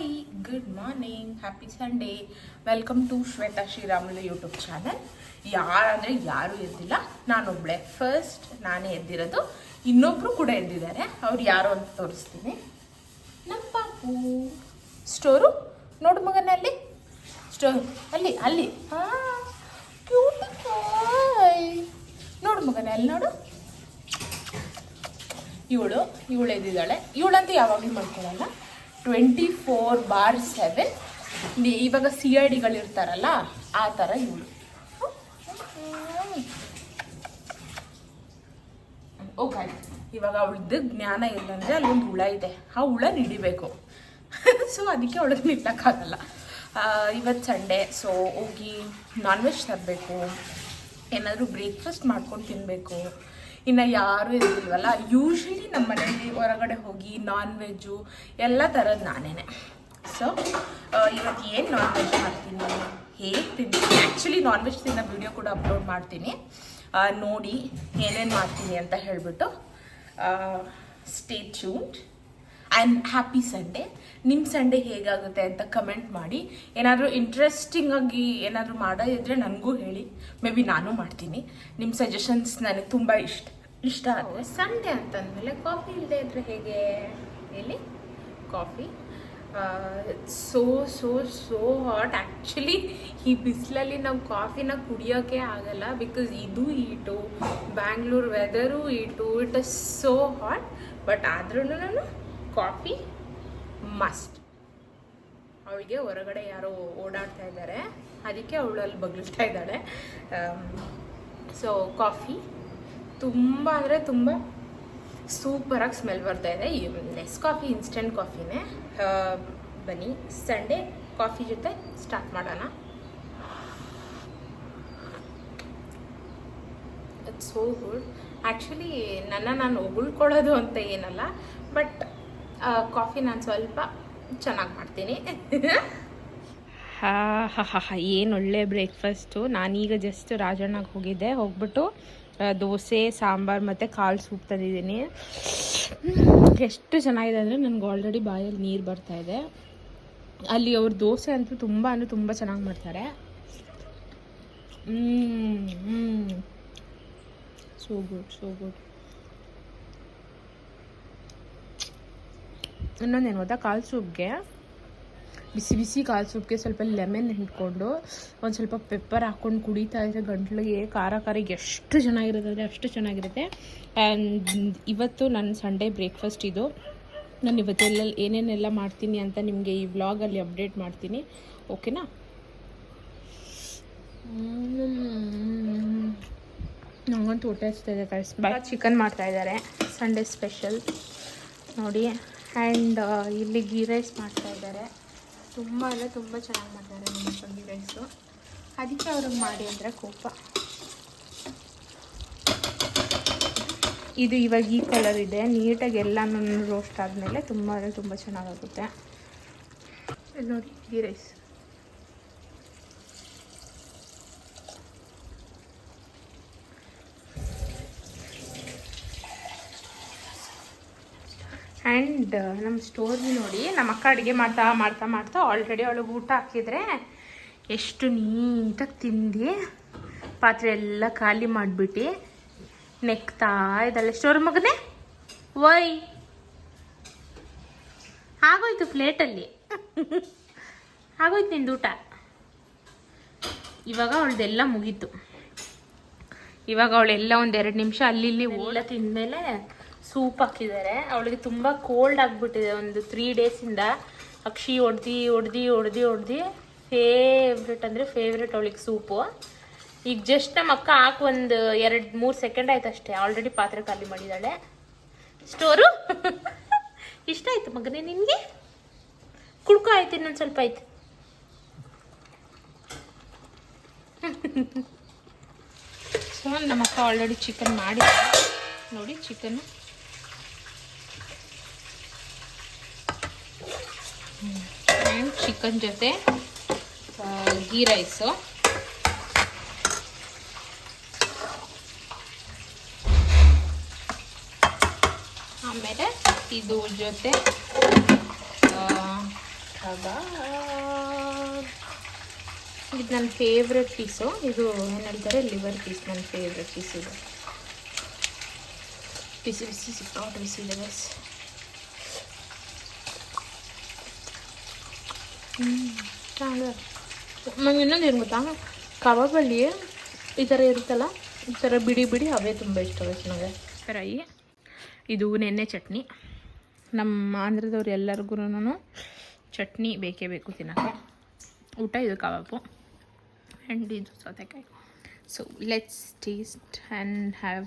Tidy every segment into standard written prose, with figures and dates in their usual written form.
Hi, good morning, happy Sunday. Welcome to Shweta Sriramulu YouTube channel. ಯಾರು ಎದ್ದಿಲ್ಲ, ನಾನೊಬ್ಳೆ. First ನಾನೇ ಎದ್ದಿರೋದು, ಇನ್ನೊಬ್ರು ಕೂಡ ಎದ್ದಿದ್ದಾರೆ. ಅವ್ರು ಯಾರು ಅಂತ ತೋರಿಸ್ತೀನಿ. ನಮ್ಮ ಪಾಪು ಸ್ಟೋರು ನೋಡು ಮಗನಲ್ಲಿ, ಸ್ಟೋರ್ ಅಲ್ಲಿ ಅಲ್ಲಿ ಕ್ಯೂಟ್ ನೋಡು ಮಗನೇ, ಅಲ್ಲಿ ನೋಡು. ಇವಳು ಎದ್ದಿದ್ದಾಳೆ. ಇವಳಂತೂ ಯಾವಾಗಲೂ ಮಾಡ್ಕೊಳ್ಳಲ್ಲ. 24/7 ಇವಾಗ CIDಗಳು ಇರ್ತಾರಲ್ಲ, ಆ ಥರ ಇವಳು. ಓಕೆ, ಇವಾಗ ಅವಳದ್ದು ಜ್ಞಾನ ಇಲ್ಲಂದರೆ ಅಲ್ಲೊಂದು ಹುಳ ಇದೆ, ಆ ಹುಳ ಹಿಡಿಬೇಕು. ಸೊ ಅದಕ್ಕೆ ಅವಳಿಗೆ ನಿಲ್ಲಕ್ಕಾಗಲ್ಲ. ಇವತ್ತು ಸಂಡೇ, ಸೊ ಹೋಗಿ ನಾನ್ ವೆಜ್ ತರಬೇಕು, ಏನಾದರೂ ಬ್ರೇಕ್ಫಾಸ್ಟ್ ಮಾಡ್ಕೊಂಡು ತಿನ್ನಬೇಕು. ಇನ್ನು ಯಾರೂ ಇರಲಿಲ್ವಲ್ಲ. ಯೂಶ್ವಲಿ ನಮ್ಮ ಮನೆಯಲ್ಲಿ ಹೊರಗಡೆ ಹೋಗಿ ನಾನ್ ವೆಜ್ಜು ಎಲ್ಲ ಥರದ್ದು ನಾನೇ. ಸೊ ಇವತ್ತು ಏನು ನಾನ್ ವೆಜ್ ಮಾಡ್ತೀನಿ, ಹೇಗೆ ತಿಂತೀನಿ, ಆ್ಯಕ್ಚುಲಿ ನಾನ್ ವೆಜ್ ತಿನ್ನೋ ವಿಡಿಯೋ ಕೂಡ ಅಪ್ಲೋಡ್ ಮಾಡ್ತೀನಿ, ನೋಡಿ ಏನೇನು ಮಾಡ್ತೀನಿ ಅಂತ ಹೇಳಿಬಿಟ್ಟು. Stay tuned and happy Sunday. ನಿಮ್ಮ ಸಂಡೇ ಹೇಗಾಗುತ್ತೆ ಅಂತ ಕಮೆಂಟ್ ಮಾಡಿ. ಏನಾದರೂ ಇಂಟ್ರೆಸ್ಟಿಂಗಾಗಿ ಏನಾದರೂ ಮಾಡೋದಿದ್ರೆ ನನಗೂ ಹೇಳಿ, ಮೇ ಬಿ ನಾನು ಮಾಡ್ತೀನಿ. ನಿಮ್ಮ ಸಜೆಷನ್ಸ್ ನನಗೆ ತುಂಬ ಇಷ್ಟ ಆದರೆ. ಸಂಡೇ ಅಂತಂದಮೇಲೆ ಕಾಫಿ ಇಲ್ಲದೆ ಇದ್ರೆ ಹೇಗೆ ಹೇಳಿ? Coffee so so so hot. Actually ಈ ಬಿಸಿಲಲ್ಲಿ ನಾವು ಕಾಫಿನ ಕುಡಿಯೋಕ್ಕೆ ಆಗಲ್ಲ, ಬಿಕಾಸ್ ಇದು heat, Bangalore weather heat, it is so hot. But ಆದ್ರೂ ನಾನು ಕಾಫಿ ಮಸ್ಟ್. ಅವಳಿಗೆ ಹೊರಗಡೆ ಯಾರೋ ಓಡಾಡ್ತಾ ಇದ್ದಾರೆ, ಅದಕ್ಕೆ ಅವಳು ಅಲ್ಲಿ ಬಗ್ಲಿಸ್ತಾ ಇದ್ದಾಳೆ. ಸೊ ಕಾಫಿ ತುಂಬ ಅಂದರೆ ತುಂಬ ಸೂಪರಾಗಿ ಸ್ಮೆಲ್ ಬರ್ತಾ ಇದೆ. ನೆಸ್ಕಾಫಿ ಇನ್ಸ್ಟೆಂಟ್ ಕಾಫಿನೇ. ಬನ್ನಿ ಸಂಡೇ ಕಾಫಿ ಜೊತೆ ಸ್ಟಾರ್ಟ್ ಮಾಡೋಣ. It's so good. ಆ್ಯಕ್ಚುಲಿ ನಾನು ಹೊಗಳ್ಕೊಳ್ಳೋದು ಅಂತ ಏನಲ್ಲ, ಬಟ್ ಕಾಫಿ ನಾನು ಸ್ವಲ್ಪ ಚೆನ್ನಾಗಿ ಮಾಡ್ತೀನಿ. ಏನು ಒಳ್ಳೆ ಬ್ರೇಕ್ಫಾಸ್ಟು. ನಾನೀಗ ಜಸ್ಟ್ ರಾಜಣ್ಣಗೆ ಹೋಗ್ಬಿಟ್ಟು ದೋಸೆ, ಸಾಂಬಾರು ಮತ್ತು ಕಾಳು ಸೂಪ್ ತಂದಿದ್ದೀನಿ. ಎಷ್ಟು ಚೆನ್ನಾಗಿದೆ ಅಂದರೆ ನನಗೆ ಆಲ್ರೆಡಿ ಬಾಯಲ್ಲಿ ನೀರು ಬರ್ತಾಯಿದೆ. ಅಲ್ಲಿ ಅವ್ರ ದೋಸೆ ಅಂತೂ ತುಂಬ ಚೆನ್ನಾಗಿ ಮಾಡ್ತಾರೆ. So good. ಇನ್ನೊಂದೇನು ಗೊತ್ತಾ, ಕಾಳು ಸೂಪ್ಗೆ, ಬಿಸಿ ಕಾಳು ಸೂಪ್ಗೆ ಸ್ವಲ್ಪ ಲೆಮನ್ ಹಿಂಡ್ಕೊಂಡು ಒಂದು ಸ್ವಲ್ಪ ಪೆಪ್ಪರ್ ಹಾಕ್ಕೊಂಡು ಕುಡಿತಾ ಇದ್ದರೆ ಗಂಟ್ಲಿಗೆ ಖಾರ ಎಷ್ಟು ಚೆನ್ನಾಗಿರುತ್ತೆ ಅಂದರೆ ಅಷ್ಟು ಚೆನ್ನಾಗಿರುತ್ತೆ. ಆ್ಯಂಡ್ ಇವತ್ತು ನನ್ನ ಸಂಡೇ ಬ್ರೇಕ್ಫಾಸ್ಟ್ ಇದು. ನಾನು ಇವತ್ತೆಲ್ಲ ಏನೇನೆಲ್ಲ ಮಾಡ್ತೀನಿ ಅಂತ ನಿಮಗೆ ಈ ವ್ಲಾಗಲ್ಲಿ ಅಪ್ಡೇಟ್ ಮಾಡ್ತೀನಿ, ಓಕೆನಾ? ನನಗಂತೂ ಹೊಟ್ಟೆ ಹಚ್ತಾಯಿದೆ ಗೈಸ್. ಚಿಕನ್ ಮಾಡ್ತಾಯಿದ್ದಾರೆ, ಸಂಡೇ ಸ್ಪೆಷಲ್ ನೋಡಿ. ಆ್ಯಂಡ್ ಇಲ್ಲಿ ಗೀ ರೈಸ್ ಮಾಡ್ತಾಯಿದ್ದಾರೆ. ತುಂಬ ಚೆನ್ನಾಗಿ ಮಾಡ್ತಾರೆ ನಮ್ಮ ಗೀ ರೈಸು. ಅದಕ್ಕೆ ಅವ್ರಿಗೆ ಮಾಡಿ ಅಂದರೆ ಕೋಪ. ಇದು ಇವಾಗ ಈ ಕಲರ್ ಇದೆ. ನೀಟಾಗಿ ಎಲ್ಲನೂ ರೋಸ್ಟ್ ಆದಮೇಲೆ ತುಂಬ ಚೆನ್ನಾಗಾಗುತ್ತೆ. ಇಲ್ಲಿ ನೋಡಿ ಗೀ ರೈಸ್. ಆ್ಯಂಡ್ ನಮ್ಮ ಸ್ಟೋರ್ಗೆ ನೋಡಿ, ನಮ್ಮ ಅಕ್ಕ ಅಡುಗೆ ಮಾಡ್ತಾ ಆಲ್ರೆಡಿ ಅವಳಿಗೆ ಊಟ ಹಾಕಿದರೆ ಎಷ್ಟು ನೀಟಾಗಿ ತಿಂದು ಪಾತ್ರೆ ಎಲ್ಲ ಖಾಲಿ ಮಾಡಿಬಿಟ್ಟು ನೆಕ್ತಾ ಇದ್ದಾಳೆ. ಸ್ಟೋರ್ ಮಗನೇ ವೈ ಆಗೋಯ್ತು, ಪ್ಲೇಟಲ್ಲಿ ಆಗೋಯ್ತು ನಿಂದು ಊಟ. ಇವಾಗ ಅವಳದೆಲ್ಲ ಮುಗೀತು. ಇವಾಗ ಅವಳೆಲ್ಲ ಒಂದು 2 ನಿಮಿಷ ಅಲ್ಲಿ ಓಲ ತಿಂದಮೇಲೆ ಸೂಪ್ ಹಾಕಿದ್ದಾರೆ. ಅವಳಿಗೆ ತುಂಬ ಕೋಲ್ಡ್ ಆಗಿಬಿಟ್ಟಿದೆ ಒಂದು 3 ಡೇಸಿಂದ. ಅಕ್ಷಿ ಹೊಡ್ದು ಫೇವ್ರೆಟ್ ಅಂದರೆ ಫೇವ್ರೆಟ್ ಅವಳಿಗೆ ಸೂಪು. ಈಗ ಜಸ್ಟ್ ನಮ್ಮ ಅಕ್ಕ ಹಾಕಿ ಒಂದು 2-3 ಸೆಕೆಂಡ್ ಆಯ್ತು ಅಷ್ಟೇ, ಆಲ್ರೆಡಿ ಪಾತ್ರೆ ಖಾಲಿ ಮಾಡಿದ್ದಾಳೆ. ಸ್ಟೋರು ಇಷ್ಟ ಆಯ್ತು ಮಗನೇ ನಿನಗೆ? ಕುಡ್ಕೊ ಆಯ್ತು, ಇನ್ನೊಂದು ಸ್ವಲ್ಪ ಆಯ್ತು. ಸೊ ನಮ್ಮ ಅಕ್ಕ ಆಲ್ರೆಡಿ ಚಿಕನ್ ಮಾಡಿದ್ದಾರೆ ನೋಡಿ. ಚಿಕನ್ನು ಆ್ಯಂಡ್ ಚಿಕನ್ ಜೊತೆ ಗೀ ರೈಸು. ಆಮೇಲೆ ಇದು ಜೊತೆ ಇದು ನನ್ನ ಫೇವ್ರೆಟ್ ಪೀಸು. ಇದು ಏನು ಹೇಳ್ತಾರೆ, ಲಿವರ್ ಪೀಸ್. ನನ್ನ ಫೇವ್ರೆಟ್ ಪೀಸ್ ಇದು. ಬಿಸಿ ಬಿಸಿ ಸಿಕ್ಕಾಪಟ್ಟೆ ಬಿಸಿ ಇದೆ ಗೈಸ್. ನಂಗೆ ಇನ್ನೊಂದು ಏನು ಗೊತ್ತಾ, ಕಬಾಬಲ್ಲಿ ಈ ಥರ ಇರುತ್ತಲ್ಲ, ಈ ಥರ ಬಿಡಿ ಬಿಡಿ ಅವೇ ತುಂಬ ಇಷ್ಟ ಗೈಸ್ ನನಗೆ. ಫ್ರೈ. ಇದು ನೆನ್ನೆ ಚಟ್ನಿ. ನಮ್ಮ ಆಂಧ್ರದವ್ರು ಎಲ್ಲರಿಗೂ ಚಟ್ನಿ ಬೇಕೇ ಬೇಕು ತಿನ್ನೋಕ್ಕೆ. ಊಟ ಇದು ಕಬಾಬು ಆ್ಯಂಡ್ ಇದು ಸೌತೆಕಾಯಿ. So let's taste and have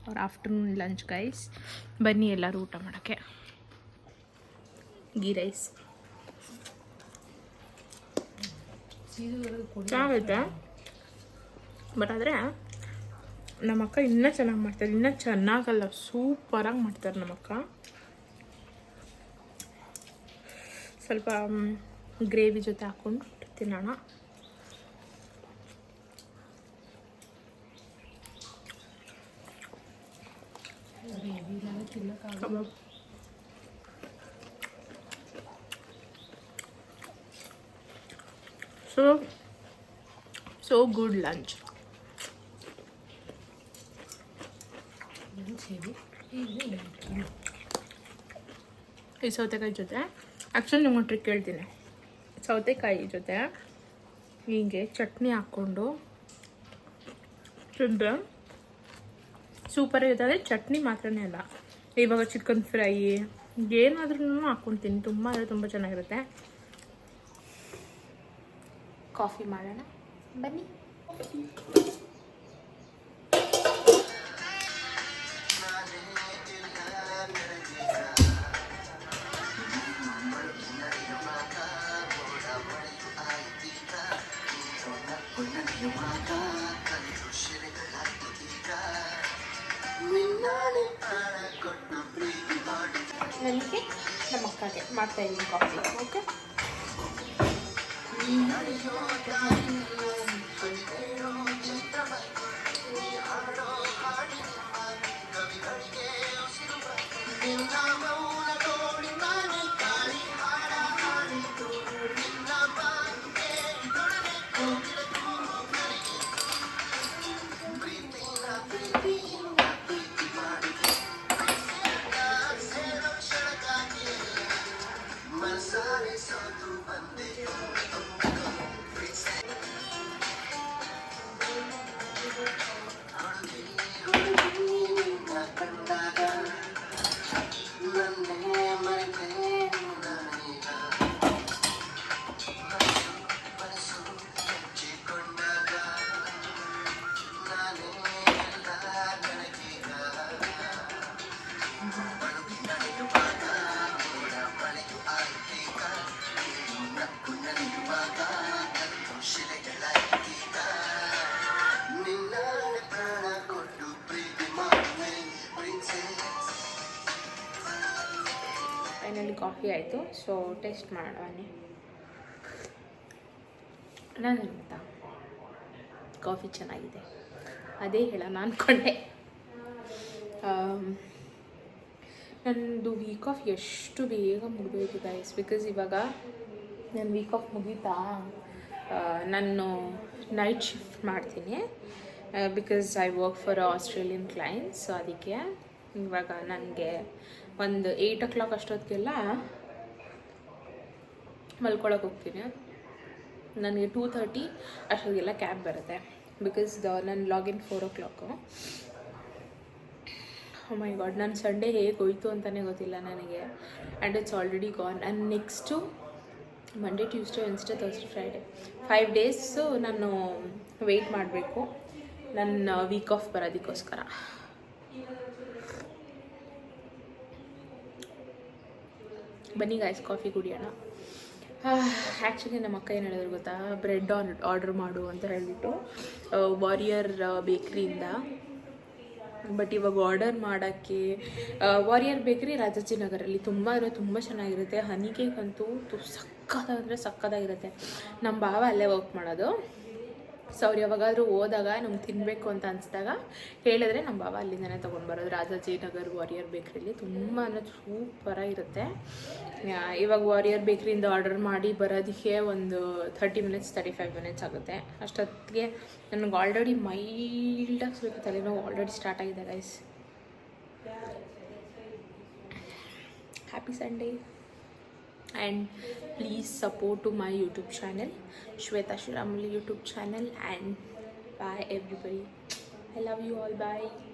our afternoon lunch guys. ಬನ್ನಿ ಎಲ್ಲರೂ ಊಟ ಮಾಡೋಕ್ಕೆ. ಗೀ ರೈಸ್ ಚೆನ್ನಾಗೈತೆ, ಬಟ್ ಆದರೆ ನಮ್ಮಕ್ಕ ಇನ್ನೂ ಚೆನ್ನಾಗಿ ಮಾಡ್ತಾರೆ. ಇನ್ನೂ ಚೆನ್ನಾಗಲ್ಲ, ಸೂಪರಾಗಿ ಮಾಡ್ತಾರೆ ನಮ್ಮಕ್ಕ. ಸ್ವಲ್ಪ ಗ್ರೇವಿ ಜೊತೆ ಹಾಕ್ಕೊಂಡು ತಿನ್ನೋಣ. So good lunch. ಈ ಸೌತೆಕಾಯಿ ಜೊತೆ ಆ್ಯಕ್ಚುಲಿ ನಿಮ್ಗೆ ಟ್ರಿಕ್ ಹೇಳ್ತೀನಿ. ಸೌತೆಕಾಯಿ ಜೊತೆ ಹೀಗೆ ಚಟ್ನಿ ಹಾಕ್ಕೊಂಡು ತಿಂದರೆ ಸೂಪರಾಗಿರ್ತದೆ. ಚಟ್ನಿ ಮಾತ್ರನೇ ಅಲ್ಲ, ಇವಾಗ ಚಿಕನ್ ಫ್ರೈ ಏನಾದ್ರೂ ಹಾಕ್ಕೊತೀನಿ, ತುಂಬ ಅಂದರೆ ತುಂಬ ಚೆನ್ನಾಗಿರುತ್ತೆ. ಕಾಫಿ ಮಾಡೋಣ ಬನ್ನಿ. ನನಗೆ ನಮ್ಮ ಅಕ್ಕಗೆ ಮಾಡ್ತಾಯಿದ್ದೀನಿ ಕಾಫಿ. ಓಕೆ, ಫೈನಲಿ ಕಾಫಿ ಆಯಿತು. ಸೊ ಟೇಸ್ಟ್ ಮಾಡೋಣ ಬನ್ನಿ. ನಾನು ಗೊತ್ತಾ, ಕಾಫಿ ಚೆನ್ನಾಗಿದೆ, ಅದೇ ಹೇಳೋಣ ಅಂದ್ಕೊಂಡೆ. ನನ್ನದು ವೀಕ್ ಆಫ್ ಎಷ್ಟು ಬೇಗ ಮುಗಿದೋಯ್ತು ಗೈಸ್. ಬಿಕಾಸ್ ಇವಾಗ ನನ್ನ ವೀಕ್ ಆಫ್ ಮುಗೀತಾ, ನಾನು ನೈಟ್ ಶಿಫ್ಟ್ ಮಾಡ್ತೀನಿ. Because I work for Australian clients. So ಅದಕ್ಕೆ ಇವಾಗ ನನಗೆ ಒಂದು 8 o'clock ಅಷ್ಟೊತ್ತಿಗೆಲ್ಲ ಮಲ್ಕೊಳಕ್ಕೆ ಹೋಗ್ತೀನಿ. ನನಗೆ 2:30 ಅಷ್ಟೊತ್ತಿಗೆಲ್ಲ ಕ್ಯಾಬ್ ಬರುತ್ತೆ. ಬಿಕಾಸ್ ನನ್ನ ಲಾಗಿನ್ 4 o'clock. ಓ ಮೈ ಗಾಡ್, ನನ್ನ ಸಂಡೇ ಹೇಗೆ ಹೋಯ್ತು ಅಂತಲೇ ಗೊತ್ತಿಲ್ಲ ನನಗೆ. And it's already gone. And next Monday, Tuesday, Wednesday, Thursday, Friday 5 days ನಾನು ವೆಯ್ಟ್ ಮಾಡಬೇಕು ನನ್ನ ವೀಕ್ ಆಫ್ ಬರೋದಕ್ಕೋಸ್ಕರ. ಬನ್ನಿ ಗಾಯ್ಸ್, ಕಾಫಿ ಕುಡಿಯೋಣ. ಆ್ಯಕ್ಚುಲಿ ನಮ್ಮ ಅಕ್ಕ ಏನು ಹೇಳಿದ್ರು ಗೊತ್ತಾ, ಬ್ರೆಡ್ ಆರ್ಡರ್ ಮಾಡು ಅಂತ ಹೇಳಿಬಿಟ್ಟು ವಾರಿಯರ್ ಬೇಕ್ರಿಯಿಂದ. ಬಟ್ ಇವಾಗ ಆರ್ಡರ್ ಮಾಡೋಕ್ಕೆ ವಾರಿಯರ್ ಬೇಕ್ರಿ ರಾಜಾಜಿನಗರಲ್ಲಿ ತುಂಬ ಅಂದರೆ ತುಂಬ ಚೆನ್ನಾಗಿರುತ್ತೆ. ಹನಿ ಕೇಕ್ ಅಂತೂ ಸಕ್ಕತ್ತಾಗಿರುತ್ತೆ. ನಮ್ಮ ಭಾವ ಅಲ್ಲೇ ವರ್ಕ್ ಮಾಡೋದು. ಸೊ ಅವ್ರು ಯಾವಾಗಾದರೂ ಹೋದಾಗ ನಮ್ಗೆ ತಿನ್ನಬೇಕು ಅಂತ ಅನಿಸಿದಾಗ ಹೇಳಿದ್ರೆ ನಮ್ಮ ಬಾಬಾ ಅಲ್ಲಿಂದನೇ ತೊಗೊಂಡು ಬರೋದು. ರಾಜಾಜಿನಗರ್ ವಾರಿಯರ್ ಬೇಕ್ರಿಲಿ ತುಂಬ ಅಂದರೆ ಸೂಪರಾಗಿರುತ್ತೆ. ಇವಾಗ ವಾರಿಯರ್ ಬೇಕ್ರಿಯಿಂದ ಆರ್ಡರ್ ಮಾಡಿ ಬರೋದಕ್ಕೆ ಒಂದು 30 ಮಿನಿಟ್ಸ್ 35 ಮಿನಿಟ್ಸ್ ಆಗುತ್ತೆ. ಅಷ್ಟೊತ್ತಿಗೆ ನನಗೆ ಆಲ್ರೆಡಿ ಮೈಲ್ಡಾಗಿ ಸ್ವಲ್ಪ ತಲೆನೋವು ಆಲ್ರೆಡಿ ಸ್ಟಾರ್ಟ್ ಆಗಿದೆ guys. Happy Sunday and please support to my YouTube channel, Shweta Shiramuli YouTube channel, and bye everybody. I love you all. Bye.